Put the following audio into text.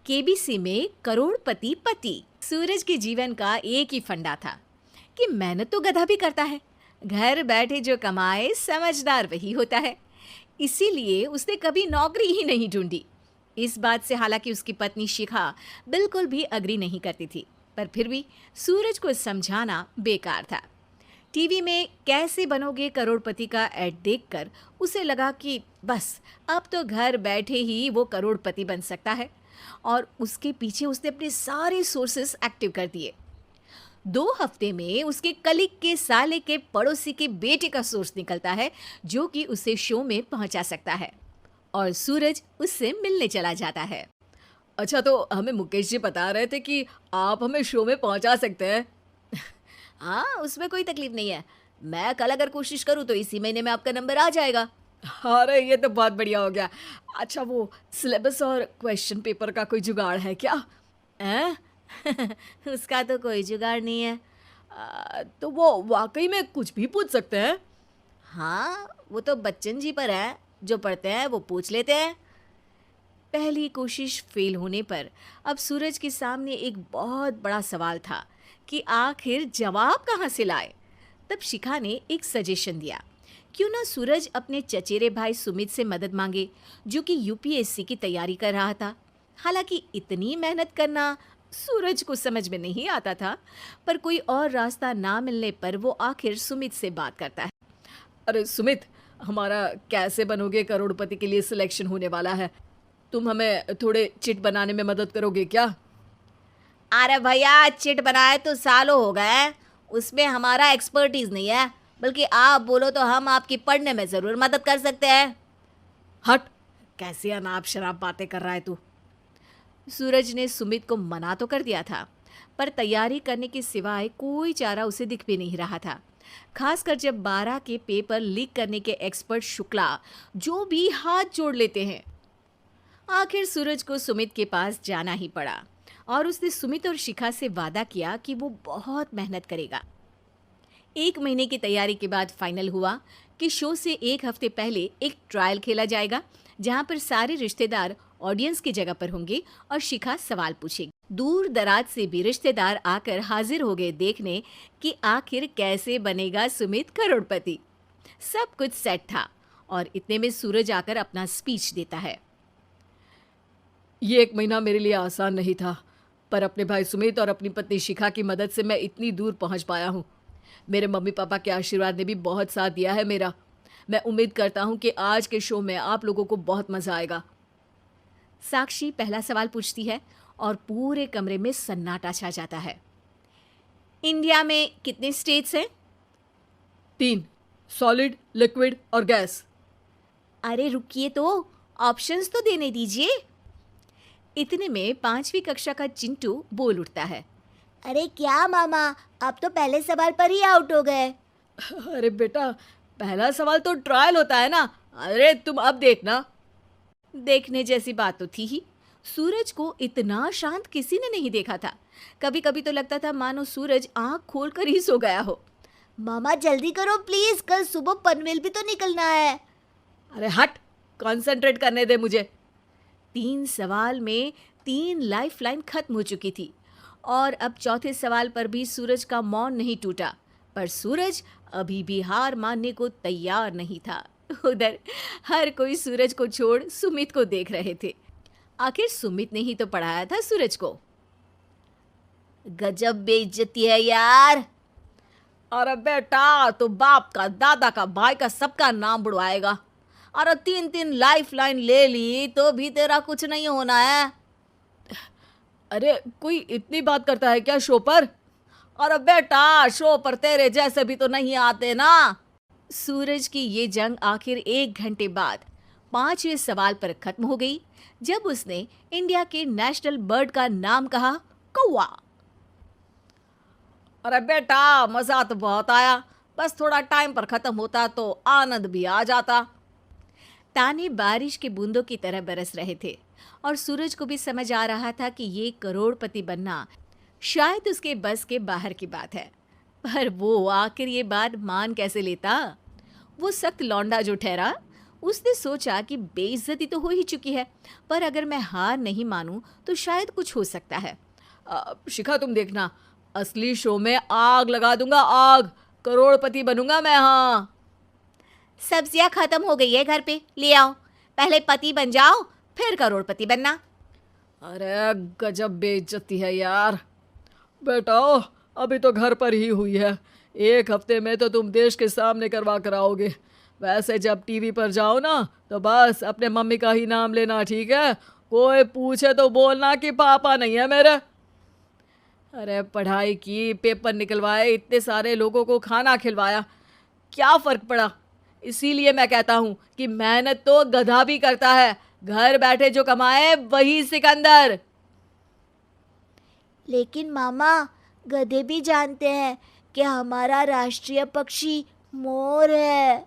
KBC में करोड़पति पति। सूरज के जीवन का एक ही फंडा था कि मेहनत तो गधा भी करता है, घर बैठे जो कमाए समझदार वही होता है। इसीलिए उसने कभी नौकरी ही नहीं ढूंढी। इस बात से हालांकि उसकी पत्नी शिखा बिल्कुल भी अग्री नहीं करती थी, पर फिर भी सूरज को समझाना बेकार था। टीवी में कैसे बनोगे करोड़पति का ऐड देखकर उसे लगा कि बस अब तो घर बैठे ही वो करोड़पति बन सकता है, और उसके पीछे उसने अपने सारे सोर्सेस एक्टिव कर दिए। 2 हफ्ते में उसके कलीग के साले के पड़ोसी के बेटे का सोर्स निकलता है जो कि उसे शो में पहुंचा सकता है, और सूरज उससे मिलने चला जाता है। अच्छा, तो हमें मुकेश जी बता रहे थे कि आप हमें शो में पहुंचा सकते हैं। हाँ, उसमें कोई तकलीफ नहीं है। मैं कल अगर कोशिश करूँ तो इसी महीने में आपका नंबर आ जाएगा। अरे ये तो बहुत बढ़िया हो गया। अच्छा, वो सिलेबस और क्वेश्चन पेपर का कोई जुगाड़ है क्या? हैं? उसका तो कोई जुगाड़ नहीं है। तो वो वाकई में कुछ भी पूछ सकते हैं? हाँ, वो तो बच्चन जी पर है, जो पढ़ते हैं वो पूछ लेते हैं। पहली कोशिश फेल होने पर अब सूरज के सामने एक बहुत बड़ा सवाल था कि आखिर जवाब कहाँ से लाए। तब शिखा ने एक सजेशन दिया, क्यों ना सूरज अपने चचेरे भाई सुमित से मदद मांगे, जो कि यूपीएससी की तैयारी कर रहा था। हालांकि इतनी मेहनत करना सूरज को समझ में नहीं आता था, पर कोई और रास्ता ना मिलने पर वो आखिर सुमित से बात करता है। अरे सुमित, हमारा कैसे बनोगे करोड़पति के लिए सिलेक्शन होने वाला है। तुम हमें थोड़े चिट बनाने में मदद करोगे क्या? अरे भैया, चिट बनाए तो सालों हो गए, उसमें हमारा एक्सपर्टीज नहीं है, बल्कि आप बोलो तो हम आपकी पढ़ने में ज़रूर मदद कर सकते हैं। हट, कैसी अनाप शराब बातें कर रहा है तू। सूरज ने सुमित को मना तो कर दिया था, पर तैयारी करने के सिवाय कोई चारा उसे दिख भी नहीं रहा था। खासकर जब 12 के पेपर लीक करने के एक्सपर्ट शुक्ला जो भी हाथ जोड़ लेते हैं। आखिर सूरज को सुमित के पास जाना ही पड़ा, और उसने सुमित और शिखा से वादा किया कि वो बहुत मेहनत करेगा। 1 महीने की तैयारी के बाद फाइनल हुआ कि शो से 1 हफ्ते पहले एक ट्रायल खेला जाएगा, जहां पर सारे रिश्तेदार ऑडियंस की जगह पर होंगे और शिखा सवाल पूछेगी। दूर दराज से भी रिश्तेदार आकर हाजिर हो गए देखने कि आखिर कैसे बनेगा सुमित करोड़पति। सब कुछ सेट था, और इतने में सूरज आकर अपना स्पीच देता है। ये 1 महीना मेरे लिए आसान नहीं था, पर अपने भाई सुमित और अपनी पत्नी शिखा की मदद से मैं इतनी दूर पहुंच पाया हूँ। मेरे मम्मी पापा के आशीर्वाद ने भी बहुत साथ दिया है मेरा। मैं उम्मीद करता हूँ कि आज के शो में आप लोगों को बहुत मजा आएगा। साक्षी पहला सवाल पूछती है और पूरे कमरे में सन्नाटा छा जाता है। इंडिया में कितने स्टेट्स हैं? 3, सॉलिड, लिक्विड और गैस। अरे रुकिए, तो ऑप्शंस तो देने दीजिए। इतने में 5वीं कक्षा का चिंटू बोल उठता है। अरे क्या मामा, आप तो पहले सवाल पर ही आउट हो गए। अरे बेटा, पहला सवाल तो ट्रायल होता है ना। अरे तुम अब देखना। देखने जैसी बात तो थी ही। सूरज को इतना शांत किसी ने नहीं देखा था। कभी कभी तो लगता था मानो सूरज आंख खोलकर ही सो गया हो। मामा जल्दी करो प्लीज, कल सुबह पनवेल भी तो निकलना है। अरे हट, कंसंट्रेट करने दे मुझे। 3 सवाल में 3 लाइफलाइन खत्म हो चुकी थी, और अब चौथे सवाल पर भी सूरज का मौन नहीं टूटा। पर सूरज अभी भी हार मानने को तैयार नहीं था। उधर हर कोई सूरज को छोड़ सुमित को देख रहे थे। आखिर सुमित ने ही तो पढ़ाया था सूरज को। गजब बेइज्जती है यार। अरे बेटा, तो बाप का, दादा का, भाई का, सबका नाम बुड़वाएगा। अरे 3 लाइफलाइन ले ली तो भी तेरा कुछ नहीं होना है। अरे कोई इतनी बात करता है क्या शो पर? अरे बेटा, शो पर तेरे जैसे भी तो नहीं आते ना। सूरज की ये जंग आखिर 1 घंटे बाद 5वें सवाल पर खत्म हो गई, जब उसने इंडिया के नेशनल बर्ड का नाम कहा, कौवा। अरे बेटा, मजा तो बहुत आया, बस थोड़ा टाइम पर खत्म होता तो आनंद भी आ जाता। ताने बारिश के बूंदों की तरह बरस रहे थे, और सूरज को भी समझ आ रहा था कि ये करोड़पति बनना शायद उसके बस के बाहर की बात है। पर वो आखिर ये बात मान कैसे लेता? वो सख्त लौंडा जो ठहरा, उसने सोचा कि बेइज्जती तो हो ही चुकी है, पर अगर मैं हार नहीं मानूं तो शायद कुछ हो सकता है। शिखा तुम देखना, असली शो में आग लगा दूंगा, आग, करोड़पति बनूंगा मैं। हाँ सब्जियां खत्म हो गई है घर पे, ले आओ। पहले पति बन जाओ, फिर करोड़पति बनना। अरे गजब बेइज्जती है यार। बेटा अभी तो घर पर ही हुई है, 1 हफ्ते में तो तुम देश के सामने करवा कर आओगे। वैसे जब टीवी पर जाओ ना तो बस अपने मम्मी का ही नाम लेना, ठीक है? कोई पूछे तो बोलना कि पापा नहीं है मेरे। अरे पढ़ाई की, पेपर निकलवाए, इतने सारे लोगों को खाना खिलवाया, क्या फ़र्क पड़ा? इसीलिए मैं कहता हूँ कि मेहनत तो गधा भी करता है, घर बैठे जो कमाए वही सिकंदर। लेकिन मामा, गधे भी जानते हैं कि हमारा राष्ट्रीय पक्षी मोर है।